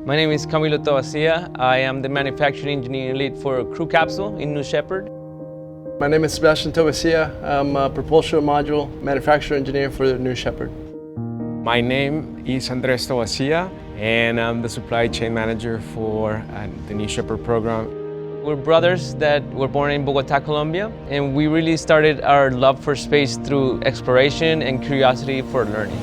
My name is Camilo Tobacia. I am the manufacturing engineer lead for Crew Capsule in New Shepard. My name is Tobacia. I'm a propulsion module manufacturer engineer for the New Shepard. My name is Tobacia, and I'm the supply chain manager for the New Shepard program. We're brothers that were born in Bogota, Colombia, and we really started our love for space through exploration and curiosity for learning.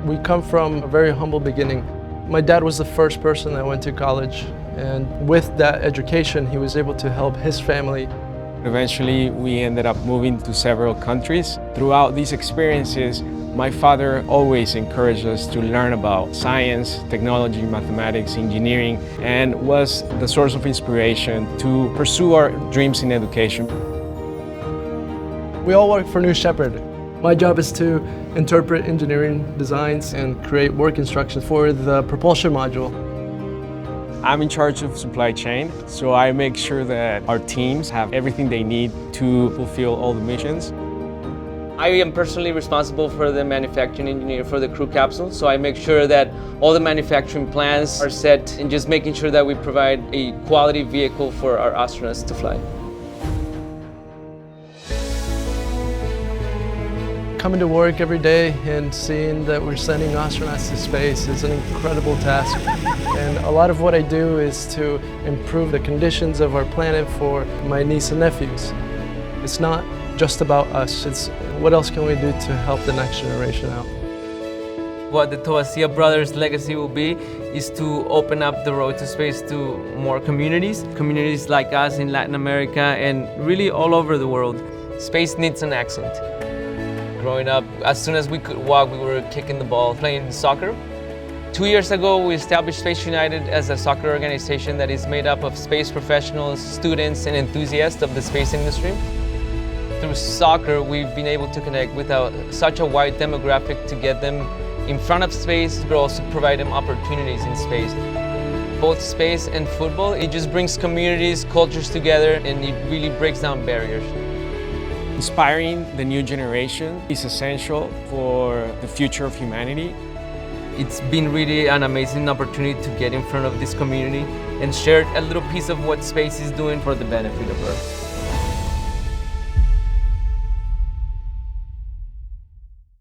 We come from a very humble beginning. My dad was the first person that went to college, and with that education, he was able to help his family. Eventually, we ended up moving to several countries. Throughout these experiences, my father always encouraged us to learn about science, technology, mathematics, engineering, and was the source of inspiration to pursue our dreams in education. We all work for New Shepard. My job is to interpret engineering designs and create work instructions for the propulsion module. I'm in charge of supply chain, so I make sure that our teams have everything they need to fulfill all the missions. I am personally responsible for the manufacturing engineer for the Crew Capsule, so I make sure that all the manufacturing plans are set and just making sure that we provide a quality vehicle for our astronauts to fly. Coming to work every day and seeing that we're sending astronauts to space is an incredible task. And a lot of what I do is to improve the conditions of our planet for my niece and nephews. It's not just about us, it's what else can we do to help the next generation out. What the Tobacia Brothers' legacy will be is to open up the road to space to more communities like us in Latin America and really all over the world. Space needs an accent. Growing up, as soon as we could walk, we were kicking the ball, playing soccer. 2 years ago, we established Space United as a soccer organization that is made up of space professionals, students, and enthusiasts of the space industry. Through soccer, we've been able to connect with such a wide demographic to get them in front of space, but also provide them opportunities in space. Both space and football, it just brings communities, cultures together, and it really breaks down barriers. Inspiring the new generation is essential for the future of humanity. It's been really an amazing opportunity to get in front of this community and share a little piece of what space is doing for the benefit of Earth.